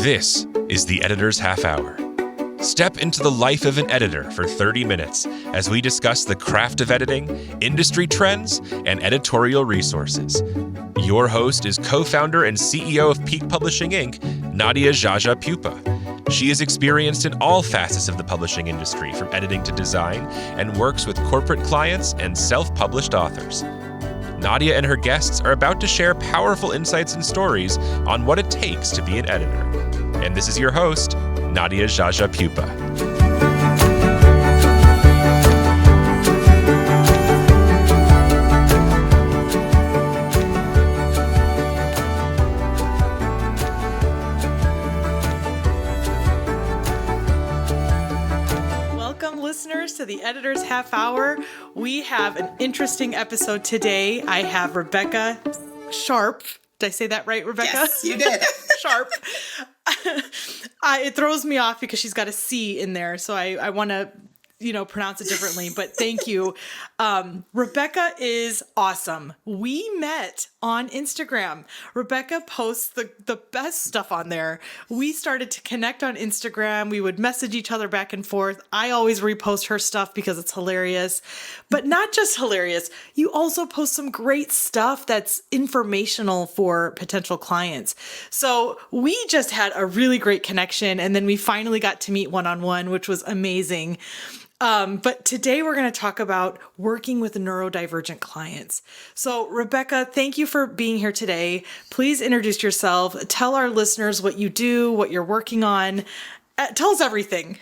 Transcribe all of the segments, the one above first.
This is the Editor's Half Hour. Step into the life of an editor for 30 minutes as we discuss the craft of editing, industry trends, and editorial resources. Your host is co-founder and CEO of Peak Publishing Inc., Nadia Jaja Pupa. She is experienced in all facets of the publishing industry, from editing to design, and works with corporate clients and self-published authors. Nadia and her guests are about to share powerful insights and stories on what it takes to be an editor. And this is your host, Nadia Jaja Pupa. Welcome, listeners, to the Editor's Half Hour. We have an interesting episode today. I have Rebecca Scharpf. Did I say that right, Rebecca? Yes, you did. Scharpf. It throws me off because she's got a C in there, so I want to, pronounce it differently, but thank you. Rebecca is awesome. We met on Instagram. Rebecca posts the best stuff on there. We started to connect on Instagram. We would message each other back and forth. I always repost her stuff because it's hilarious, but not just hilarious. You also post some great stuff that's informational for potential clients. So we just had a really great connection, and then we finally got to meet one-on-one, which was amazing. But today we're going to talk about working with neurodivergent clients. So Rebecca, thank you for being here today. Please introduce yourself. Tell our listeners what you do, what you're working on. Tell us everything.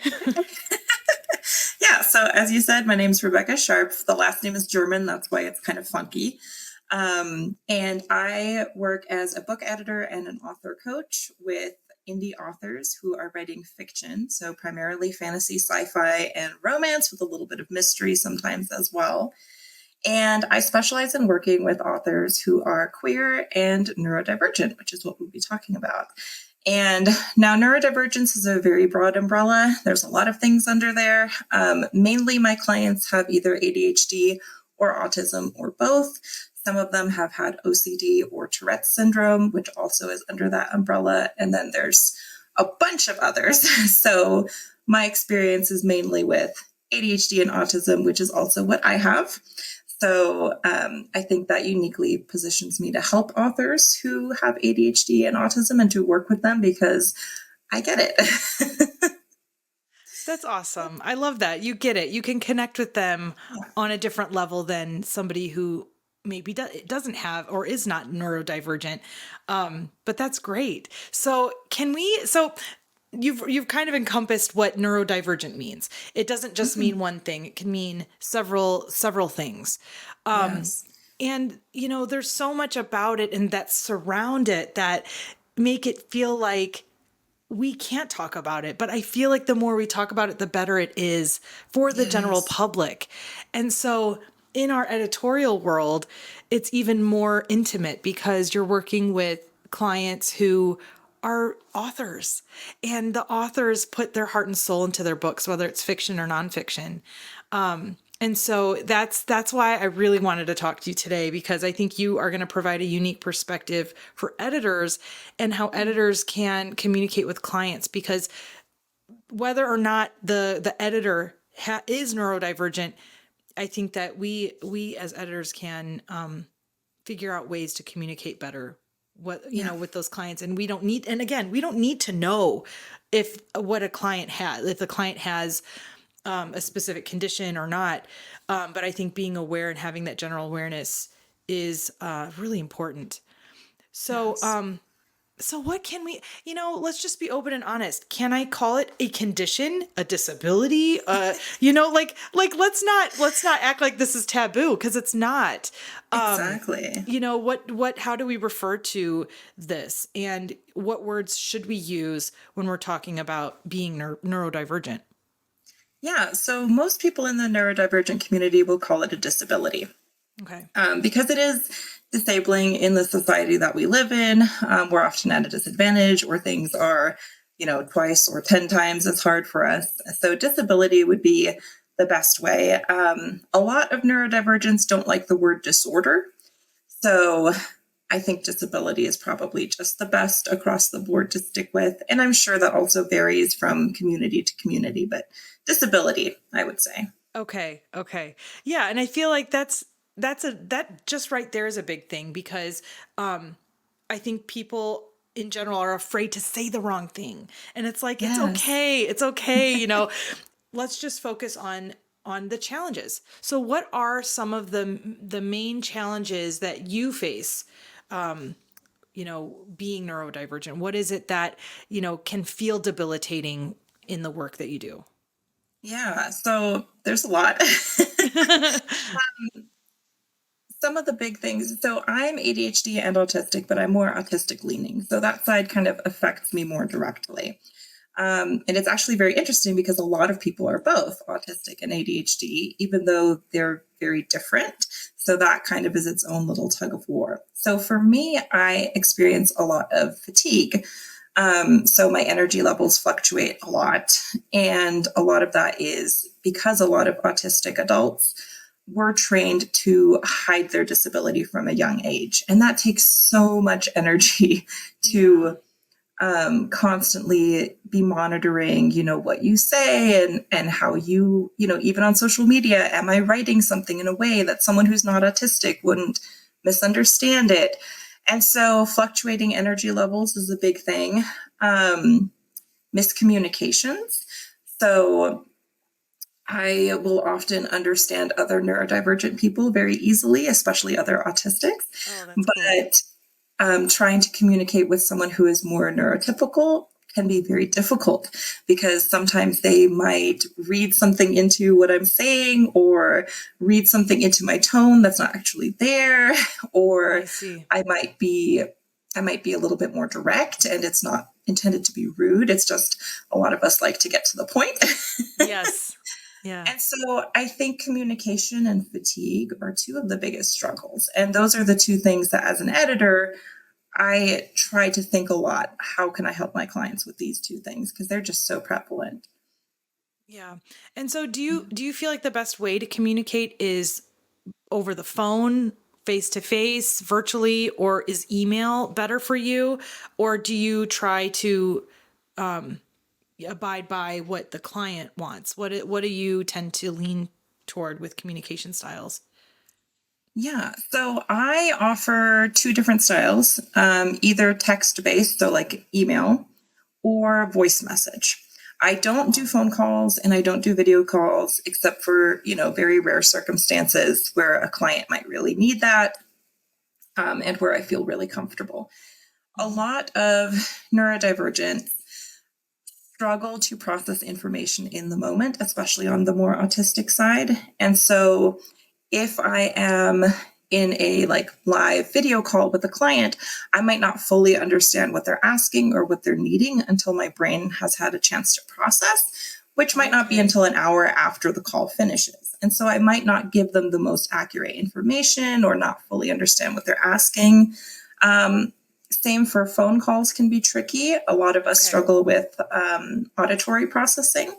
Yeah, so as you said, my name's Rebecca Scharpf. The last name is German. That's why it's kind of funky. And I work as a book editor and an author coach with indie authors who are writing fiction, so primarily fantasy, sci-fi, and romance with a little bit of mystery sometimes as well. And I specialize in working with authors who are queer and neurodivergent, which is what we'll be talking about. And now neurodivergence is a very broad umbrella. There's a lot of things under there. Mainly my clients have either ADHD or autism or both. Some of them have had OCD or Tourette's syndrome, which also is under that umbrella. And then there's a bunch of others. So my experience is mainly with ADHD and autism, which is also what I have. So I think that uniquely positions me to help authors who have ADHD and autism and to work with them because I get it. That's awesome. I love that. You get it. You can connect with them on a different level than somebody who maybe doesn't have or is not neurodivergent. But that's great. So you've kind of encompassed what neurodivergent means. It doesn't just mean one thing. It can mean several things. Yes. And, there's so much about it and that surround it that make it feel like we can't talk about it. But I feel like the more we talk about it, the better it is for the general public. And so in our editorial world, it's even more intimate because you're working with clients who are authors, and the authors put their heart and soul into their books, whether it's fiction or nonfiction. And so that's why I really wanted to talk to you today, because I think you are going to provide a unique perspective for editors and how editors can communicate with clients, because whether or not the editor is neurodivergent, I think that we as editors can figure out ways to communicate better with those clients. And we don't need to know if the client has a specific condition or not. But I think being aware and having that general awareness is really important. So, Yes. So what can we, let's just be open and honest. Can I call it a condition, a disability? Let's not act like this is taboo, because it's not. Exactly. How do we refer to this, and what words should we use when we're talking about being neurodivergent? Yeah. So most people in the neurodivergent community will call it a disability. Okay. Because it is disabling in the society that we live in. We're often at a disadvantage, or things are, twice or 10 times as hard for us. So disability would be the best way. A lot of neurodivergents don't like the word disorder. So I think disability is probably just the best across the board to stick with. And I'm sure that also varies from community to community, but disability, I would say. Okay. Okay. Yeah. And I feel like that just right there is a big thing because, I think people in general are afraid to say the wrong thing. And it's like, it's Yes. okay. It's okay. Let's just focus on the challenges. So what are some of the main challenges that you face, being neurodivergent? What is it that, can feel debilitating in the work that you do? Yeah. So there's a lot. Some of the big things. So I'm ADHD and autistic, but I'm more autistic leaning. So that side kind of affects me more directly. And it's actually very interesting because a lot of people are both autistic and ADHD, even though they're very different. So that kind of is its own little tug of war. So for me, I experience a lot of fatigue. So my energy levels fluctuate a lot. And a lot of that is because a lot of autistic adults were trained to hide their disability from a young age. And that takes so much energy to constantly be monitoring, what you say and how even on social media, am I writing something in a way that someone who's not autistic wouldn't misunderstand it? And so fluctuating energy levels is a big thing. Miscommunications. So I will often understand other neurodivergent people very easily, especially other autistics. Oh, that's cool. But trying to communicate with someone who is more neurotypical can be very difficult because sometimes they might read something into what I'm saying or read something into my tone that's not actually there, or I see. I might be a little bit more direct and it's not intended to be rude. It's just a lot of us like to get to the point. Yes. Yeah. And so I think communication and fatigue are two of the biggest struggles. And those are the two things that as an editor, I try to think a lot. How can I help my clients with these two things? Because they're just so prevalent. Yeah. And so do you feel like the best way to communicate is over the phone, face to face, virtually, or is email better for you? Or do you try to abide by what the client wants? What do you tend to lean toward with communication styles? Yeah. So I offer two different styles, either text based, so like email, or voice message. I don't do phone calls and I don't do video calls except for, very rare circumstances where a client might really need that, and where I feel really comfortable. A lot of neurodivergent struggle to process information in the moment, especially on the more autistic side. And so if I am in a live video call with a client, I might not fully understand what they're asking or what they're needing until my brain has had a chance to process, which might not be Okay. until an hour after the call finishes. And so I might not give them the most accurate information or not fully understand what they're asking. Same for phone calls can be tricky. A lot of us Okay. struggle with auditory processing.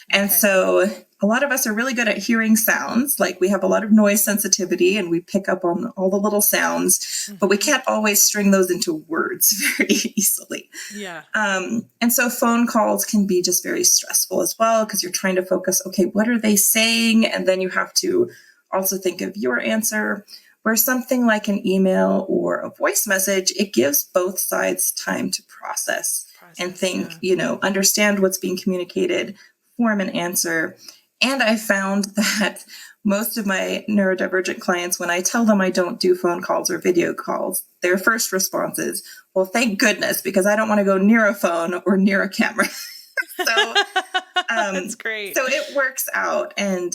And Okay. so a lot of us are really good at hearing sounds. Like we have a lot of noise sensitivity and we pick up on all the little sounds, but we can't always string those into words very easily. Yeah. And so phone calls can be just very stressful as well because you're trying to focus, okay, what are they saying? And then you have to also think of your answer. Where something like an email or a voice message, it gives both sides time to process and think, understand what's being communicated, form an answer. And I found that most of my neurodivergent clients, when I tell them I don't do phone calls or video calls, their first response is, well, thank goodness, because I don't want to go near a phone or near a camera. So, That's great. so it works out. And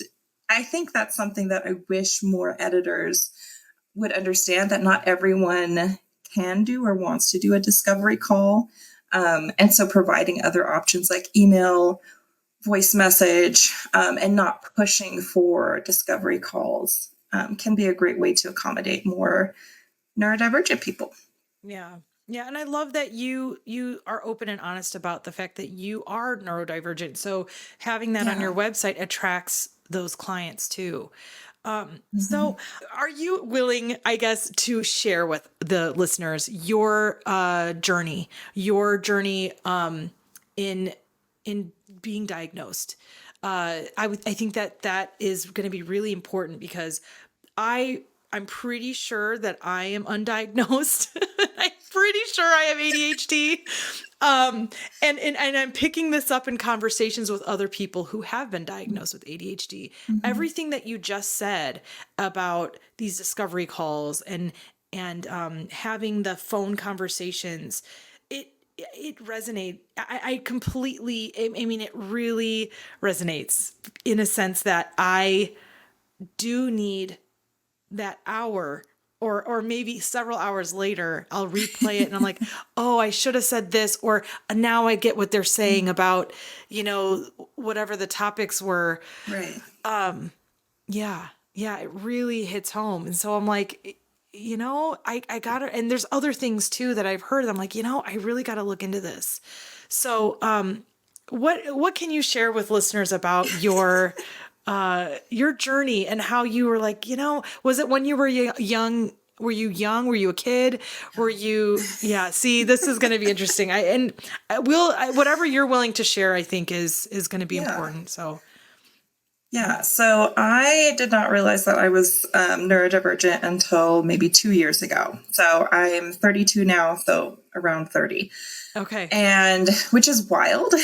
I think that's something that I wish more editors would understand, that not everyone can do or wants to do a discovery call. And so providing other options like email, voice message, and not pushing for discovery calls can be a great way to accommodate more neurodivergent people. Yeah. Yeah, and I love that you are open and honest about the fact that you are neurodivergent. So having that on your Yeah. website attracts those clients too. So are you willing, I guess, to share with the listeners your journey, in being diagnosed? I think that is going to be really important because I'm pretty sure that I am undiagnosed. I'm pretty sure I have ADHD. And I'm picking this up in conversations with other people who have been diagnosed with ADHD. Everything that you just said about these discovery calls and having the phone conversations, it resonates. I completely, I mean, it really resonates in a sense that I do need that hour or maybe several hours later, I'll replay it and I'm like, oh, I should have said this, or now I get what they're saying about, whatever the topics were. Right. Yeah. Yeah. It really hits home. And so I'm like, I gotta, and there's other things too that I've heard. I'm like, I really got to look into this. So, what can you share with listeners about your journey and how you were like, was it when you were young? Were you young? Were you a kid? Were you, yeah, see, this is going to be interesting. Whatever you're willing to share, I think is going to be important. So. Yeah, so I did not realize that I was neurodivergent until maybe 2 years ago. So I'm 32 now, so around 30. Okay. And which is wild.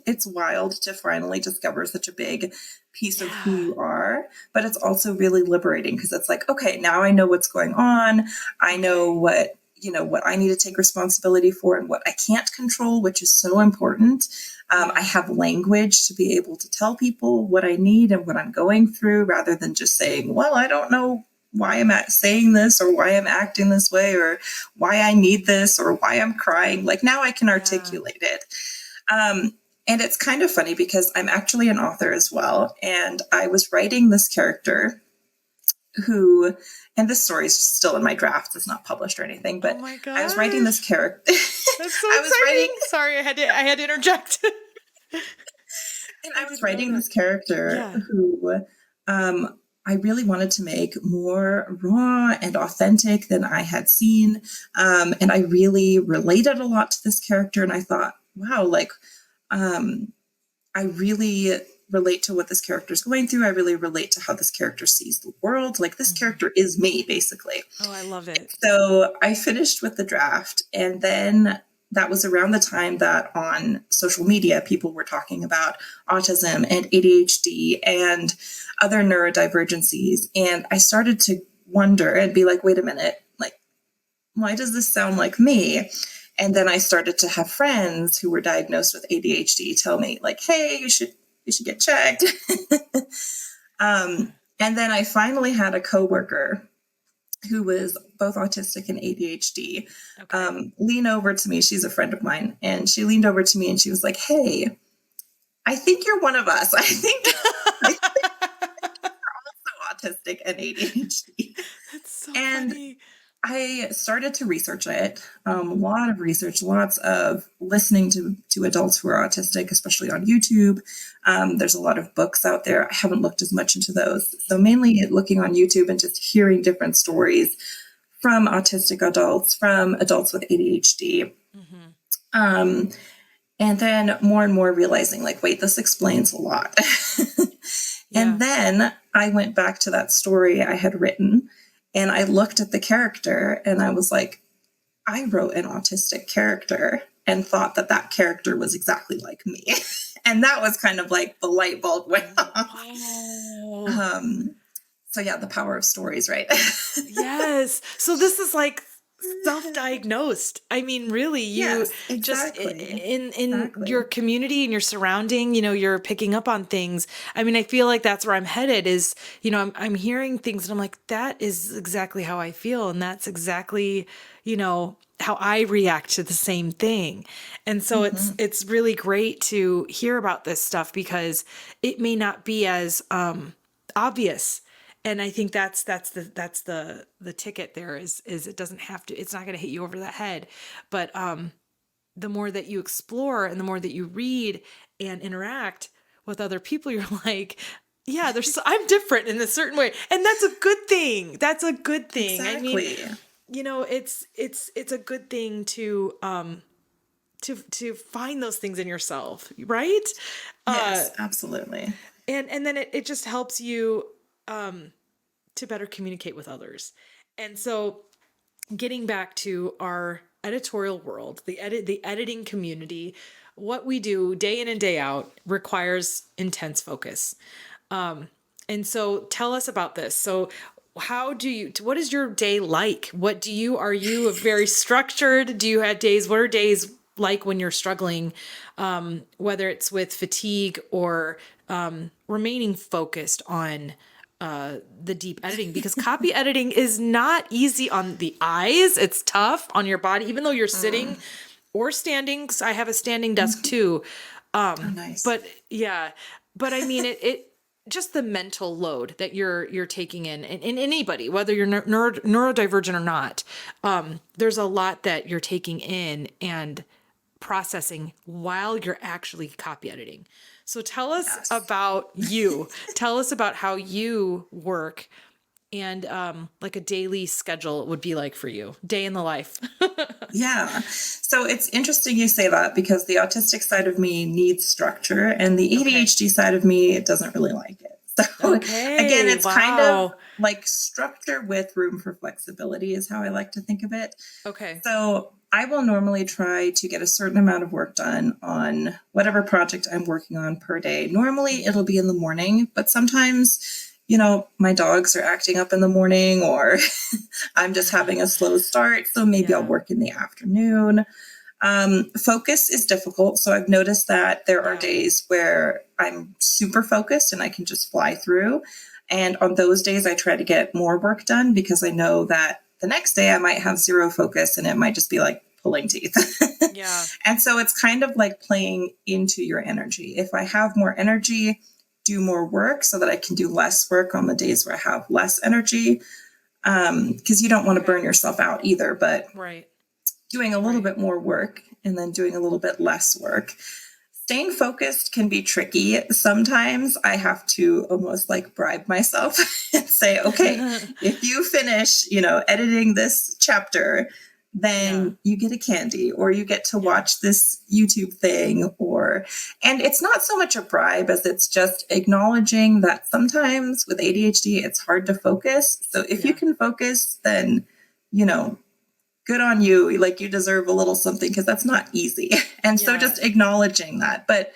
It's wild to finally discover such a big piece of who you are, but it's also really liberating because it's like, okay, now I know what's going on. I know what I need to take responsibility for and what I can't control, which is so important. I have language to be able to tell people what I need and what I'm going through rather than just saying, well, I don't know why I'm saying this or why I'm acting this way or why I need this or why I'm crying. Like now I can articulate it. And it's kind of funny because I'm actually an author as well. And I was writing this character who, and this story is still in my drafts. It's not published or anything, but I was writing this character. That's so exciting. Sorry, I had to interject. And I was writing this character who I really wanted to make more raw and authentic than I had seen. And I really related a lot to this character. And I thought, wow, like, I really relate to what this character is going through. I really relate to how this character sees the world. Like this character is me, basically. Oh, I love it. So I finished with the draft. And then that was around the time that on social media, people were talking about autism and ADHD and other neurodivergencies. And I started to wonder and be like, wait a minute, like, why does this sound like me? And then I started to have friends who were diagnosed with ADHD tell me like, hey, you should get checked. And then I finally had a coworker who was both autistic and ADHD lean over to me. She's a friend of mine. And she leaned over to me and she was like, hey, I think you're one of us. I think you're also autistic and ADHD. That's so and funny. I started to research it, a lot of research, lots of listening to adults who are autistic, especially on YouTube. There's a lot of books out there. I haven't looked as much into those. So mainly looking on YouTube and just hearing different stories from autistic adults, from adults with ADHD. And then more and more realizing like, wait, this explains a lot. And then I went back to that story I had written. And I looked at the character and I was like, I wrote an autistic character and thought that character was exactly like me. And that was kind of like the light bulb went off. Oh. So yeah, the power of stories, right? Yes. So this is like self-diagnosed. I mean, really, you just in your community and your surrounding, you're picking up on things. I mean, I feel like that's where I'm headed is, I'm hearing things and I'm like, that is exactly how I feel. And that's exactly, how I react to the same thing. And so it's really great to hear about this stuff because it may not be as obvious. And I think that's the ticket there is it doesn't have to, it's not going to hit you over the head, but the more that you explore and the more that you read and interact with other people, you're like, yeah, I'm different in a certain way. And that's a good thing. That's a good thing. Exactly. I mean, it's a good thing to find those things in yourself, right? Yes, absolutely. And then it just helps you to better communicate with others. And so getting back to our editorial world, the editing community, what we do day in and day out requires intense focus. And so tell us about this. So what is your day like? Are you very structured? Do you have days? What are days like when you're struggling, whether it's with fatigue or remaining focused on the deep editing? Because copy editing is not easy on the eyes. It's tough on your body, even though you're sitting or standing. 'Cause I have a standing desk too. Nice. But yeah, but I mean, it just the mental load that you're taking in anybody, whether you're neurodivergent or not, there's a lot that you're taking in and processing while you're actually copy editing. So tell us about you. Tell us about how you work and like a daily schedule would be like for you, day in the life. Yeah. So it's interesting you say that because the autistic side of me needs structure and the ADHD side of me doesn't really like it. So again, it's kind of like structure with room for flexibility is how I like to think of it. Okay. So I will normally try to get a certain amount of work done on whatever project I'm working on per day. Normally it'll be in the morning, but sometimes, my dogs are acting up in the morning or I'm just having a slow start. So maybe I'll work in the afternoon. Focus is difficult. So I've noticed that there are days where I'm super focused and I can just fly through. And on those days, I try to get more work done because I know that the next day I might have zero focus and it might just be like pulling teeth. Yeah. And so it's kind of like playing into your energy. If I have more energy, do more work so that I can do less work on the days where I have less energy. Because you don't want to burn yourself out either, but doing a little bit more work and then doing a little bit less work. Staying focused can be tricky. Sometimes I have to almost like bribe myself and say, okay, if you finish, editing this chapter, then you get a candy or you get to watch this YouTube thing and it's not so much a bribe as it's just acknowledging that sometimes with ADHD, it's hard to focus. So if you can focus, then, good on you. Like you deserve a little something because that's not easy. And so just acknowledging that. But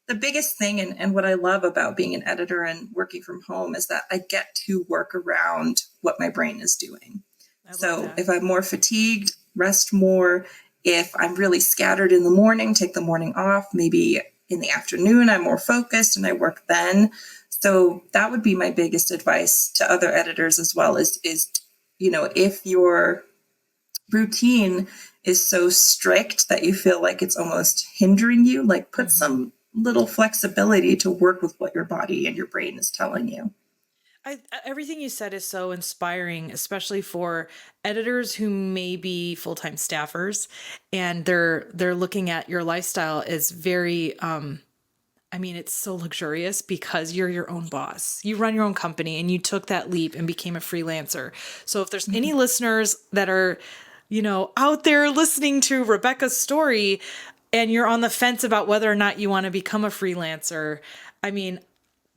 the biggest thing and what I love about being an editor and working from home is that I get to work around what my brain is doing. So if I'm more fatigued, rest more. If I'm really scattered in the morning, take the morning off. Maybe in the afternoon, I'm more focused and I work then. So that would be my biggest advice to other editors as well is if your routine is so strict that you feel like it's almost hindering you, like put some little flexibility to work with what your body and your brain is telling you. Everything you said is so inspiring, especially for editors who may be full-time staffers and they're looking at your lifestyle as very, it's so luxurious because you're your own boss. You run your own company and you took that leap and became a freelancer. So if there's any listeners that are, out there listening to Rebecca's story and you're on the fence about whether or not you want to become a freelancer,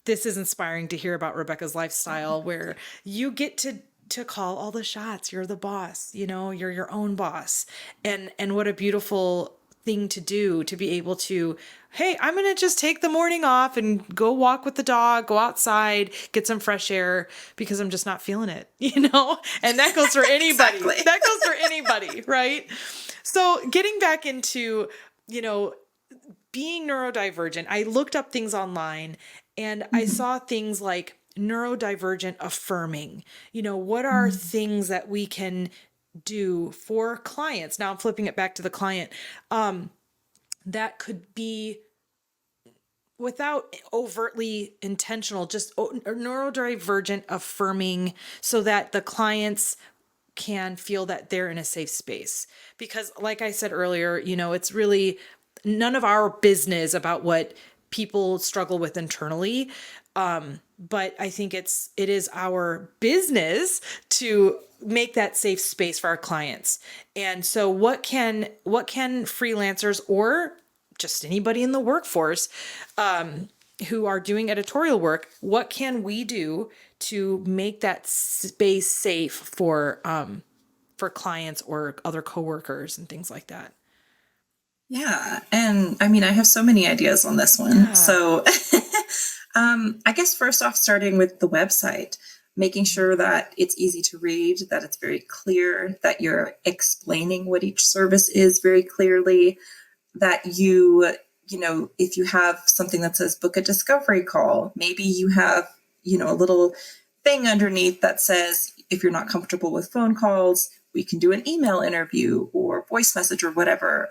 this is inspiring to hear about Rebecca's lifestyle where you get to call all the shots. You're the boss, you're your own boss. And what a beautiful thing to do to be able to, hey, I'm going to just take the morning off and go walk with the dog, go outside, get some fresh air because I'm just not feeling it, and that goes for anybody. Exactly. That goes for anybody. Right. So getting back into, being neurodivergent, I looked up things online and I saw things like neurodivergent affirming. What are things that we can do for clients? Now I'm flipping it back to the client. That could be without overtly intentional, just neurodivergent affirming so that the clients can feel that they're in a safe space. Because like I said earlier, it's really none of our business about what people struggle with internally. But I think it is our business to make that safe space for our clients. And so what can freelancers or just anybody in the workforce who are doing editorial work, what can we do to make that space safe for clients or other coworkers and things like that? Yeah. And I mean, I have so many ideas on this one. Yeah. So I guess first off, starting with the website, making sure that it's easy to read, that it's very clear, that you're explaining what each service is very clearly, that if you have something that says book a discovery call, maybe you have, a little thing underneath that says, if you're not comfortable with phone calls, we can do an email interview or voice message or whatever,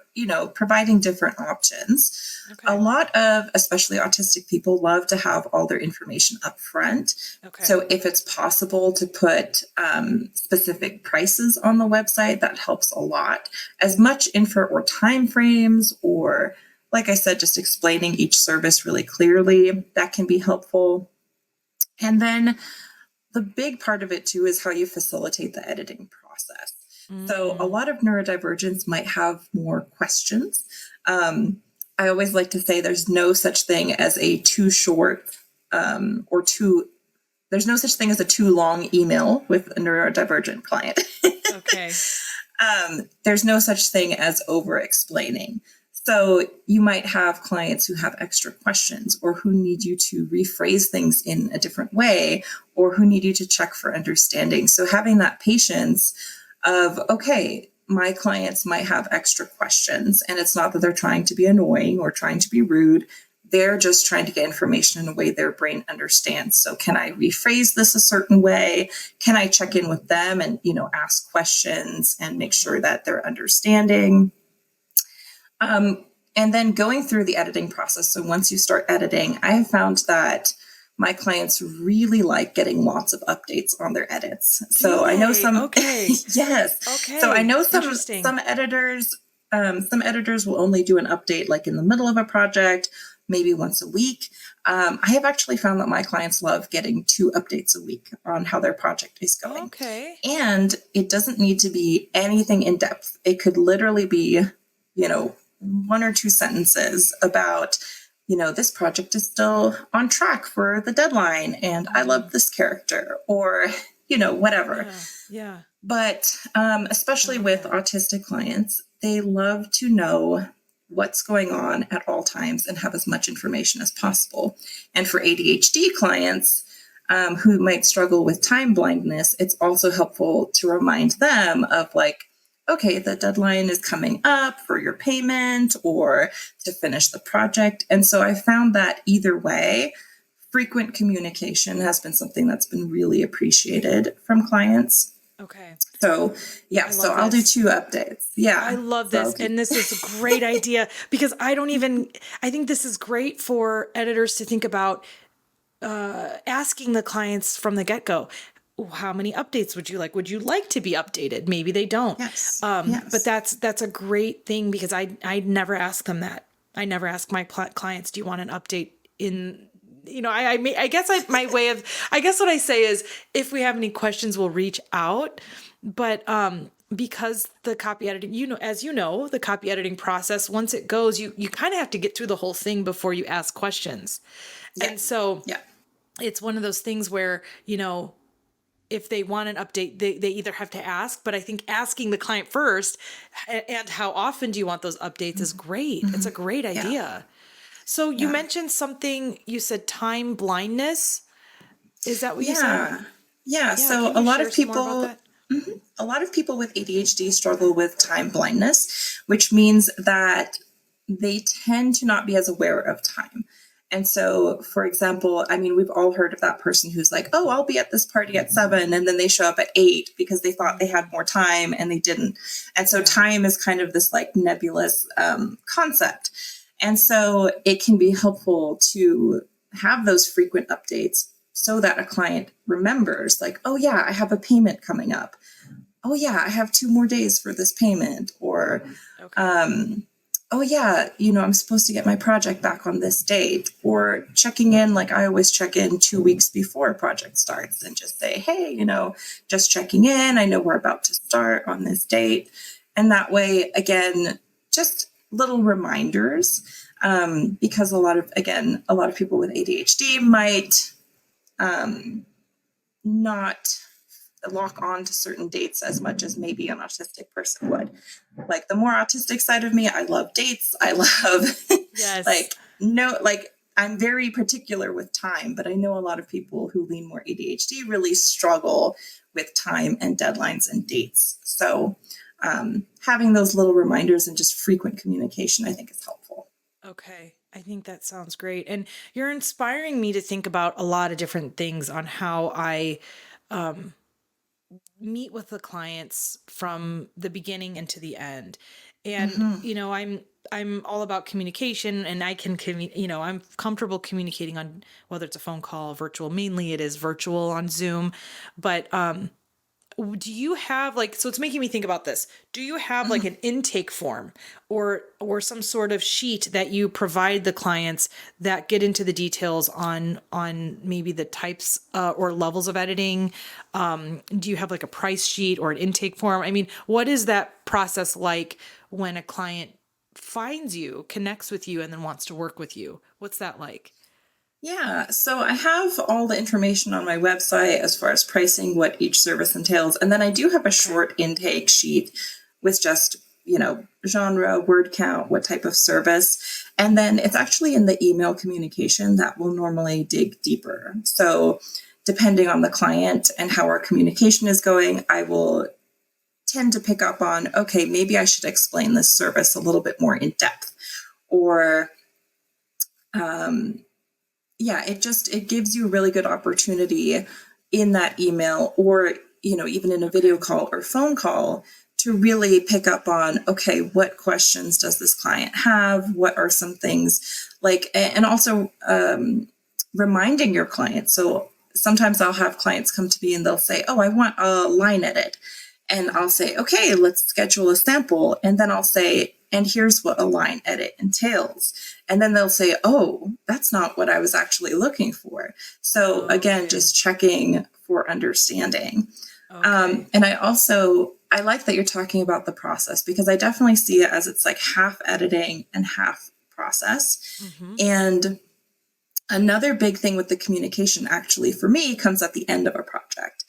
providing different options. Okay. A lot of, especially autistic people, love to have all their information up front. Okay. So if it's possible to put specific prices on the website, that helps a lot. As much info or time frames, or like I said, just explaining each service really clearly, that can be helpful. And then the big part of it too is how you facilitate the editing process. So a lot of neurodivergents might have more questions. I always like to say there's no such thing as a too short there's no such thing as a too long email with a neurodivergent client. Okay. There's no such thing as over explaining. So you might have clients who have extra questions, or who need you to rephrase things in a different way, or who need you to check for understanding. So having that patience of, okay, my clients might have extra questions, and it's not that they're trying to be annoying or trying to be rude. They're just trying to get information in a way their brain understands. So can I rephrase this a certain way? Can I check in with them and, ask questions and make sure that they're understanding? And then going through the editing process. So once you start editing, I have found that my clients really like getting lots of updates on their edits. So I know some, okay. Yes. Okay. So I know some editors will only do an update like in the middle of a project, maybe once a week. I have actually found that my clients love getting 2 updates a week on how their project is going. Okay. And it doesn't need to be anything in depth. It could literally be, 1 or 2 sentences about, this project is still on track for the deadline, and I love this character, or, whatever. Yeah. But especially with autistic clients, they love to know what's going on at all times and have as much information as possible. And for ADHD clients who might struggle with time blindness, it's also helpful to remind them of okay, the deadline is coming up for your payment or to finish the project. And so I found that either way, frequent communication has been something that's been really appreciated from clients. Okay. So yeah, so I'll do 2 updates. Yeah. I love this. And this is a great idea, because I think this is great for editors to think about asking the clients from the get-go. How many updates would you like? Would you like to be updated? Maybe they don't. Yes. But that's a great thing, because I never ask them that. I never ask my clients, do you want an update in, I guess what I say is, if we have any questions, we'll reach out. But because the copy editing, the copy editing process, once it goes, you kind of have to get through the whole thing before you ask questions. Yeah. And so it's one of those things where, if they want an update, they either have to ask, but I think asking the client first, and how often do you want those updates, is great. It's a great idea. Yeah. So you mentioned something, you said time blindness. Is that what you said? Yeah. So a lot of people with ADHD struggle with time blindness, which means that they tend to not be as aware of time. And so, for example, we've all heard of that person who's like, oh, I'll be at this party at 7, and then they show up at 8 because they thought they had more time and they didn't. And so time is kind of this nebulous concept. And so it can be helpful to have those frequent updates so that a client remembers, oh yeah, I have a payment coming up. Oh yeah, I have 2 more days for this payment. Or, oh yeah, I'm supposed to get my project back on this date, or checking in, like I always check in 2 weeks before a project starts and just say, hey, just checking in. I know we're about to start on this date. And that way, again, just little reminders, because a lot of people with ADHD might not lock on to certain dates as much as maybe an autistic person would. Like the more autistic side of me, I love dates. I love Yes. I'm very particular with time, but I know a lot of people who lean more ADHD really struggle with time and deadlines and dates. So having those little reminders and just frequent communication, I think is helpful. Okay. I think that sounds great. And you're inspiring me to think about a lot of different things on how I meet with the clients from the beginning and to the end. And I'm all about communication, and I can I'm comfortable communicating on whether it's a phone call, virtual. Mainly it is virtual on Zoom, but do you have so it's making me think about this. Do you have like an intake form or some sort of sheet that you provide the clients that get into the details on maybe the types or levels of editing? Do you have like a price sheet or an intake form? I mean, what is that process like when a client finds you, connects with you, and then wants to work with you? What's that like? Yeah, so I have all the information on my website as far as pricing, what each service entails. And then I do have a short intake sheet with just, genre, word count, what type of service. And then it's actually in the email communication that will normally dig deeper. So depending on the client and how our communication is going, I will tend to pick up on, okay, maybe I should explain this service a little bit more in depth. Or, it gives you a really good opportunity in that email or, even in a video call or phone call to really pick up on, okay, what questions does this client have? What are some things and also reminding your client. So sometimes I'll have clients come to me and they'll say, oh, I want a line edit. And I'll say, okay, let's schedule a sample. And then I'll say, and here's what a line edit entails. And then they'll say, oh, that's not what I was actually looking for. So again, just checking for understanding. Okay. And I like that you're talking about the process, because I definitely see it as it's like half editing and half process. And another big thing with the communication actually for me comes at the end of a project.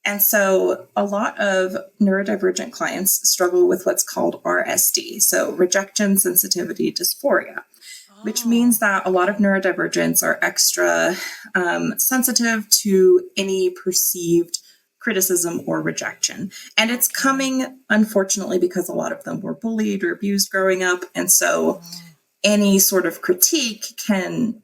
And so a lot of neurodivergent clients struggle with what's called RSD, so rejection sensitivity dysphoria, which means that a lot of neurodivergents are extra sensitive to any perceived criticism or rejection. And it's coming, unfortunately, because a lot of them were bullied or abused growing up. And so any sort of critique can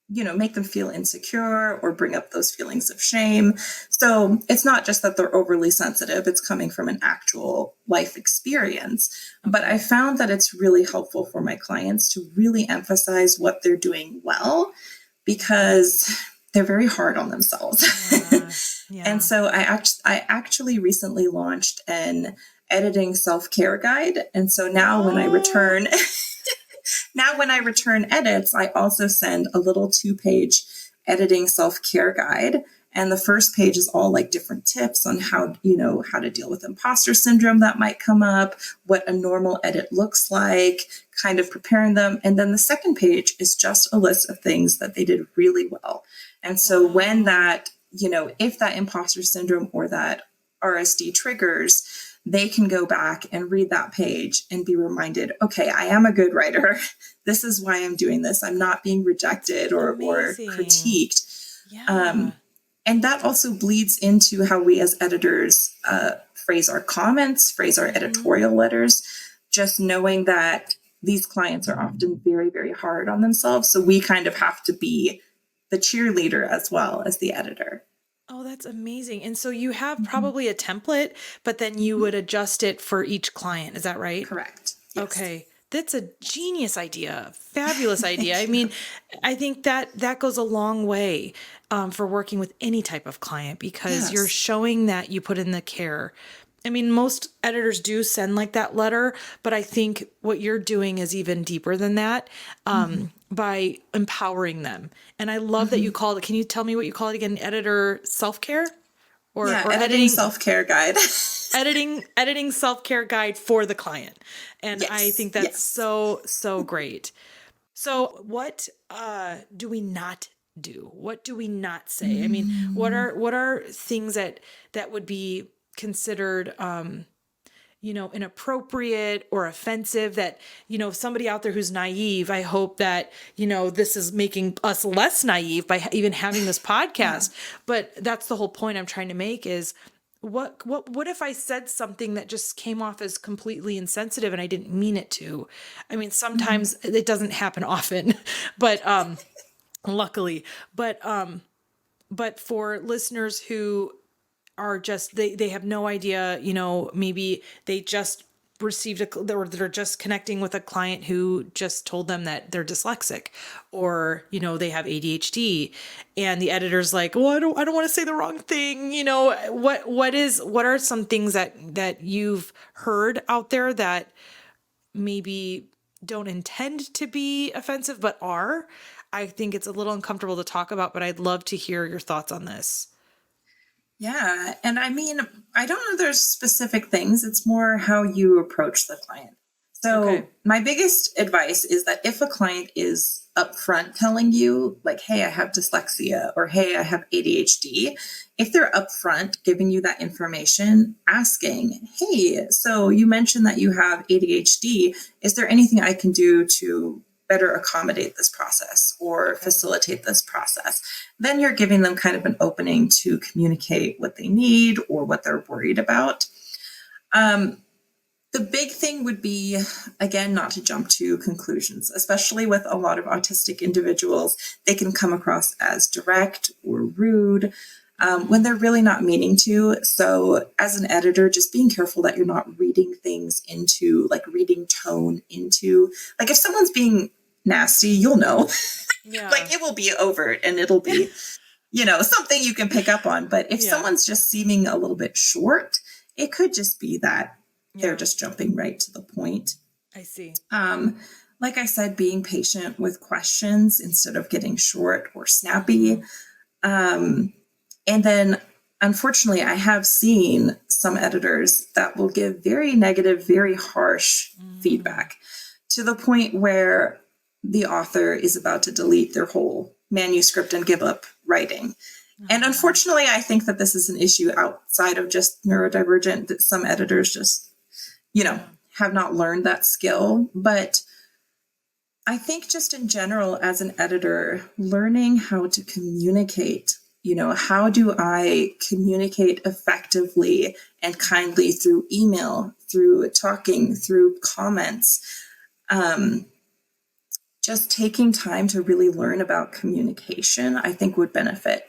make them feel insecure or bring up those feelings of shame. So it's not just that they're overly sensitive, it's coming from an actual life experience. But I found that it's really helpful for my clients to really emphasize what they're doing well, because they're very hard on themselves. Yeah. And so I actually recently launched an editing self-care guide. And so now when I return edits, I also send a little 2-page editing self-care guide. And the first page is all like different tips on how to deal with imposter syndrome that might come up, what a normal edit looks like, kind of preparing them. And then the second page is just a list of things that they did really well. And so when that, if that imposter syndrome or that RSD triggers, they can go back and read that page and be reminded, okay, I am a good writer. This is why I'm doing this. I'm not being rejected or critiqued. Yeah. And that also bleeds into how we as editors phrase our comments, phrase our editorial letters, just knowing that these clients are often very, very hard on themselves. So we kind of have to be the cheerleader as well as the editor. Oh, that's amazing. And so you have probably a template, but then you would adjust it for each client. Is that right? Correct. Yes. Okay. That's a genius idea. Fabulous idea. I mean, I think that goes a long way for working with any type of client, because you're showing that you put in the care I mean, most editors do send like that letter, but I think what you're doing is even deeper than that, by empowering them. And I love that you called it. Can you tell me what you call it again? Editor self-care Yeah, or editing self-care guide. editing self-care guide for the client. And I Yes, think that's yes. so great. So what do we not do? What do we not say? I mean, what are things that would be considered inappropriate or offensive that, somebody out there who's naive, I hope that, this is making us less naive by even having this podcast. But that's the whole point I'm trying to make is what if I said something that just came off as completely insensitive and I didn't mean it to? I mean, sometimes it doesn't happen often, but luckily, but for listeners who are just they have no idea, maybe they just received or they're just connecting with a client who just told them that they're dyslexic, or they have ADHD, and the editor's like, well, I don't want to say the wrong thing. What are some things that you've heard out there that maybe don't intend to be offensive but are? I think it's a little uncomfortable to talk about, but I'd love to hear your thoughts on this. Yeah. And I mean, I don't know there's specific things. It's more how you approach the client. So Okay. my biggest advice is that if a client is upfront telling you like, hey, I have dyslexia, or hey, I have ADHD, if they're upfront giving you that information, asking, hey, so you mentioned that you have ADHD. Is there anything I can do to better accommodate this process or facilitate this process? Then you're giving them kind of an opening to communicate what they need or what they're worried about. The big thing would be, again, not to jump to conclusions, especially with a lot of autistic individuals. They can come across as direct or rude when they're really not meaning to. So as an editor, just being careful that you're not reading things into, like reading tone into, like if someone's being nasty, you'll know. Yeah. Like it will be overt and it'll be, something you can pick up on. But if someone's just seeming a little bit short, it could just be that they're just jumping right to the point. I see. Like I said, being patient with questions instead of getting short or snappy. And then, unfortunately, I have seen some editors that will give very negative, very harsh feedback to the point where the author is about to delete their whole manuscript and give up writing. And unfortunately, I think that this is an issue outside of just neurodivergent, that some editors just, have not learned that skill. But I think just in general, as an editor, learning how to communicate, how do I communicate effectively and kindly through email, through talking, through comments, just taking time to really learn about communication, I think would benefit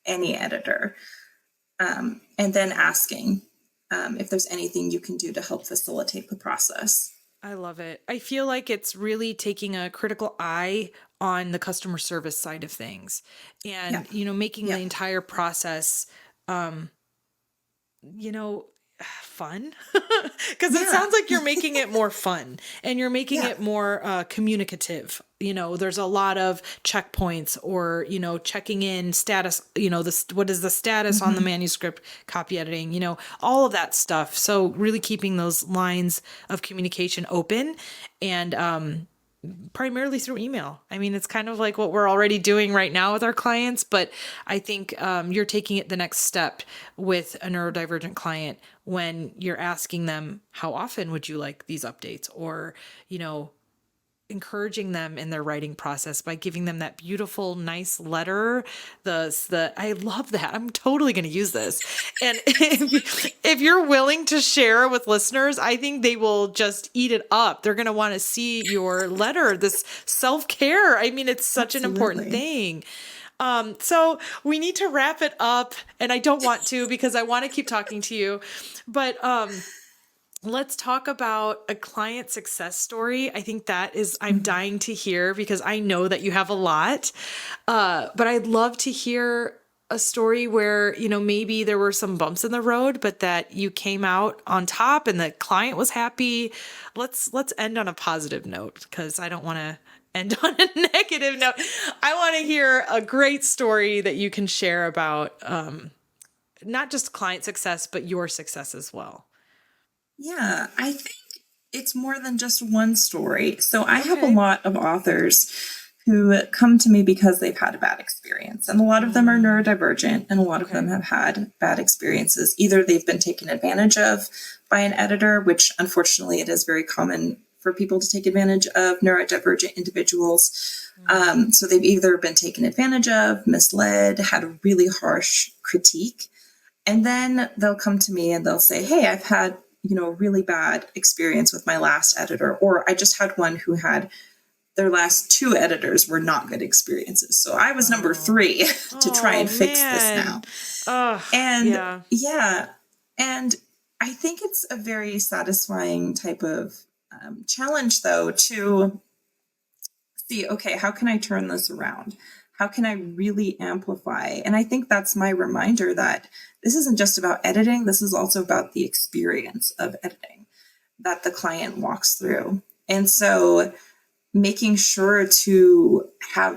any editor. And then asking if there's anything you can do to help facilitate the process. I love it. I feel like it's really taking a critical eye on the customer service side of things and, making the entire process, fun. Because it sounds like you're making it more fun and you're making it more communicative. There's a lot of checkpoints or, checking in status, what is the status on the manuscript, copy editing, all of that stuff. So really keeping those lines of communication open and primarily through email. I mean, it's kind of like what we're already doing right now with our clients, but I think you're taking it the next step with a neurodivergent client when you're asking them, how often would you like these updates? Or, encouraging them in their writing process by giving them that beautiful, nice letter. I love that. I'm totally going to use this. And if you're willing to share with listeners, I think they will just eat it up. They're going to want to see your letter, this self-care. I mean, it's such an important thing. So we need to wrap it up, and I don't want to because I want to keep talking to you, but, let's talk about a client success story. I think that is, I'm dying to hear because I know that you have a lot. But I'd love to hear a story where, maybe there were some bumps in the road, but that you came out on top and the client was happy. Let's end on a positive note, because I don't want to end on a negative note. I want to hear a great story that you can share about not just client success, but your success as well. Yeah, I think it's more than just one story. So I have a lot of authors who come to me because they've had a bad experience. And a lot of them are neurodivergent, and a lot of them have had bad experiences. Either they've been taken advantage of by an editor, which unfortunately it is very common for people to take advantage of neurodivergent individuals. So they've either been taken advantage of, misled, had a really harsh critique. And then they'll come to me and they'll say, hey, I've had, a really bad experience with my last editor, or I just had one who had their last 2 editors were not good experiences. So I was number 3 to try and fix this now. And and I think it's a very satisfying type of challenge, though, to see, okay, how can I turn this around? How can I really amplify? And I think that's my reminder that this isn't just about editing. This is also about the experience of editing that the client walks through. And so making sure to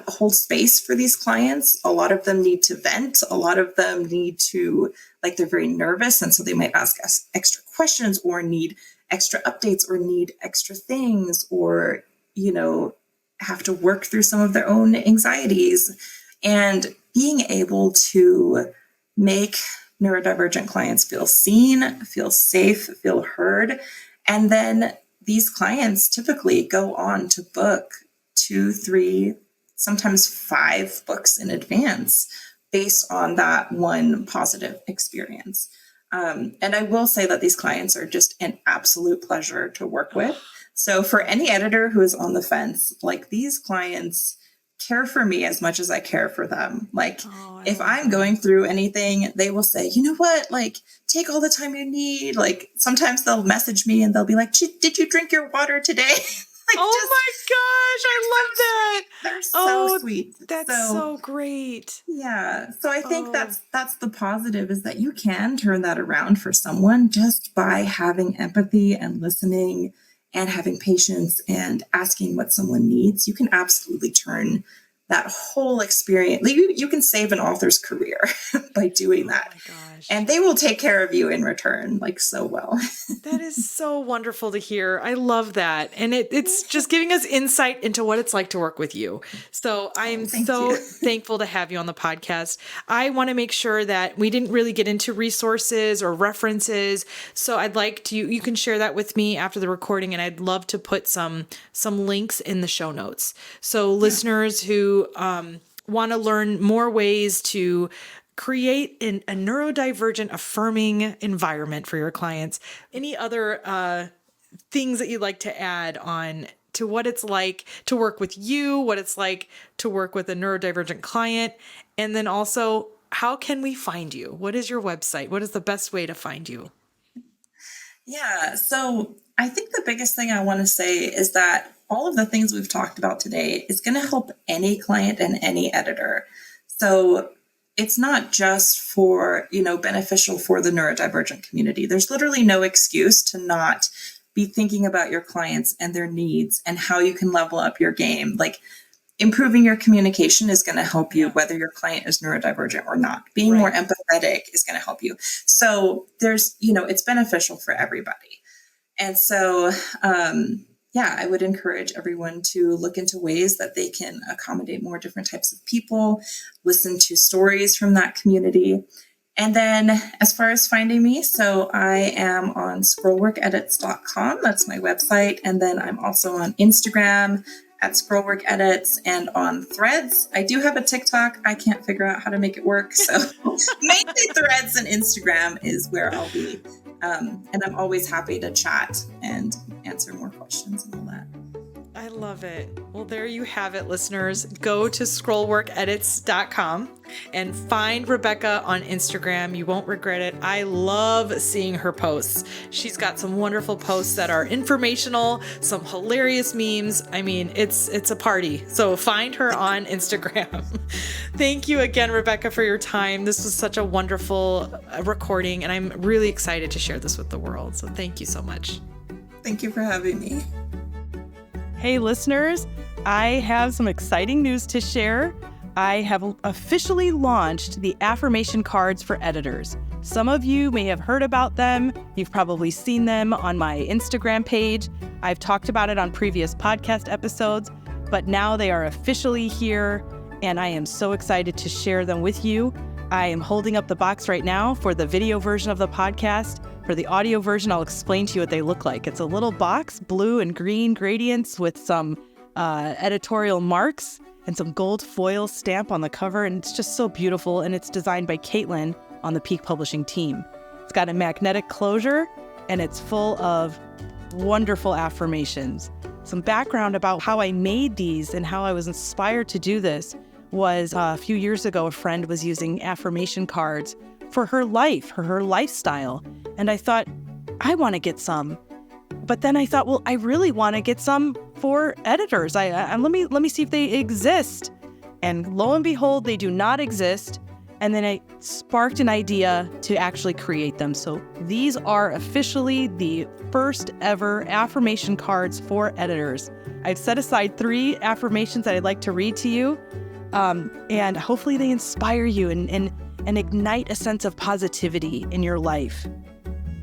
hold space for these clients. A lot of them need to vent. A lot of them need to, they're very nervous. And so they might ask us extra questions, or need extra updates, or need extra things, or, have to work through some of their own anxieties. And being able to make neurodivergent clients feel seen, feel safe, feel heard. And then these clients typically go on to book 2, 3, sometimes 5 books in advance based on that one positive experience. And I will say that these clients are just an absolute pleasure to work with. So for any editor who is on the fence, these clients care for me as much as I care for them. If I'm going through anything, they will say, you know what, take all the time you need. Sometimes they'll message me and they'll be like, did you drink your water today? Oh my gosh, I love that. They're so sweet. That's so great. Yeah. So I think that's the positive, is that you can turn that around for someone just by having empathy and listening and having patience and asking what someone needs. You can absolutely turn that whole experience. You can save an author's career by doing that. Oh my gosh. And they will take care of you in return, so well. That is so wonderful to hear. I love that. And it's just giving us insight into what it's like to work with you. So I'm so thankful to have you on the podcast. I want to make sure that we didn't really get into resources or references. So I'd like to, you can share that with me after the recording, and I'd love to put some links in the show notes. So listeners who want to learn more ways to create a neurodivergent, affirming environment for your clients. Any other things that you'd like to add on to what it's like to work with you, what it's like to work with a neurodivergent client, and then also, how can we find you? What is your website? What is the best way to find you? Yeah, so I think the biggest thing I want to say is that all of the things we've talked about today is going to help any client and any editor. So it's not just for, beneficial for the neurodivergent community. There's literally no excuse to not be thinking about your clients and their needs and how you can level up your game. Improving your communication is going to help you, whether your client is neurodivergent or not. Being more empathetic is going to help you. So there's, it's beneficial for everybody. And so, I would encourage everyone to look into ways that they can accommodate more different types of people, listen to stories from that community. And then as far as finding me, so I am on scrollworkedits.com. That's my website. And then I'm also on Instagram at Scrollwork Edits, and on Threads. I do have a TikTok. I can't figure out how to make it work. So mainly Threads and Instagram is where I'll be. And I'm always happy to chat and answer more questions and all that. I love it. Well, there you have it, listeners. Go to scrollworkedits.com and find Rebecca on Instagram. You won't regret it. I love seeing her posts. She's got some wonderful posts that are informational, some hilarious memes. I mean, it's a party. So find her on Instagram. Thank you again, Rebecca, for your time. This was such a wonderful recording, and I'm really excited to share this with the world. So thank you so much. Thank you for having me. Hey, listeners, I have some exciting news to share. I have officially launched the affirmation cards for editors. Some of you may have heard about them. You've probably seen them on my Instagram page. I've talked about it on previous podcast episodes, but now they are officially here, and I am so excited to share them with you. I am holding up the box right now for the video version of the podcast. For the audio version, I'll explain to you what they look like. It's a little box, blue and green gradients with some editorial marks and some gold foil stamp on the cover, and it's just so beautiful, and it's designed by Caitlin on the Peak Publishing team. It's got a magnetic closure, and it's full of wonderful affirmations. Some background about how I made these and how I was inspired to do this was a few years ago, a friend was using affirmation cards for her life, her lifestyle. And I thought, I want to get some. But then I thought, well, I really want to get some for editors. Let me see if they exist. And lo and behold, they do not exist. And then I sparked an idea to actually create them. So these are officially the first ever affirmation cards for editors. I've set aside 3 affirmations that I'd like to read to you. And hopefully they inspire you and ignite a sense of positivity in your life.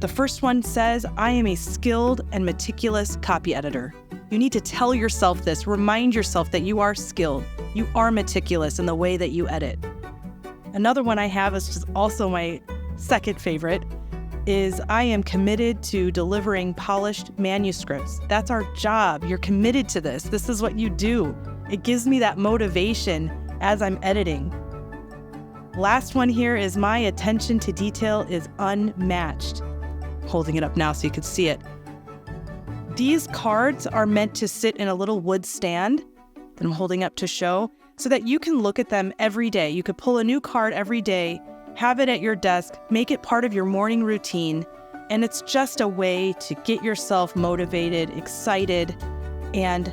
The first one says, I am a skilled and meticulous copy editor. You need to tell yourself this, remind yourself that you are skilled. You are meticulous in the way that you edit. Another one I have, is just also my second favorite, is I am committed to delivering polished manuscripts. That's our job. You're committed to this. This is what you do. It gives me that motivation as I'm editing. Last one here is my attention to detail is unmatched. Holding it up now so you can see it. These cards are meant to sit in a little wood stand that I'm holding up to show so that you can look at them every day. You could pull a new card every day, have it at your desk, make it part of your morning routine, and it's just a way to get yourself motivated, excited, and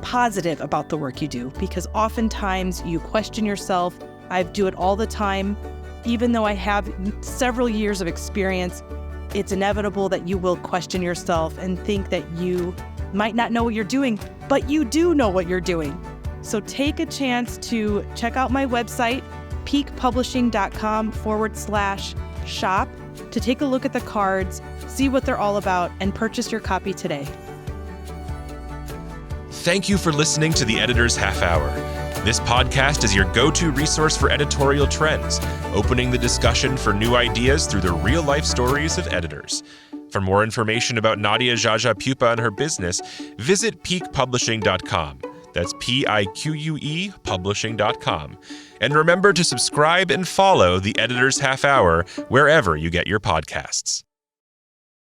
positive about the work you do, because oftentimes you question yourself. I do it all the time. Even though I have several years of experience, it's inevitable that you will question yourself and think that you might not know what you're doing, but you do know what you're doing. So take a chance to check out my website, peakpublishing.com/shop, to take a look at the cards, see what they're all about, and purchase your copy today. Thank you for listening to the Editor's Half Hour. This podcast is your go-to resource for editorial trends, opening the discussion for new ideas through the real-life stories of editors. For more information about Nadia Jaja Pupa and her business, visit peakpublishing.com. That's PIQUE publishing.com. And remember to subscribe and follow the Editor's Half Hour wherever you get your podcasts.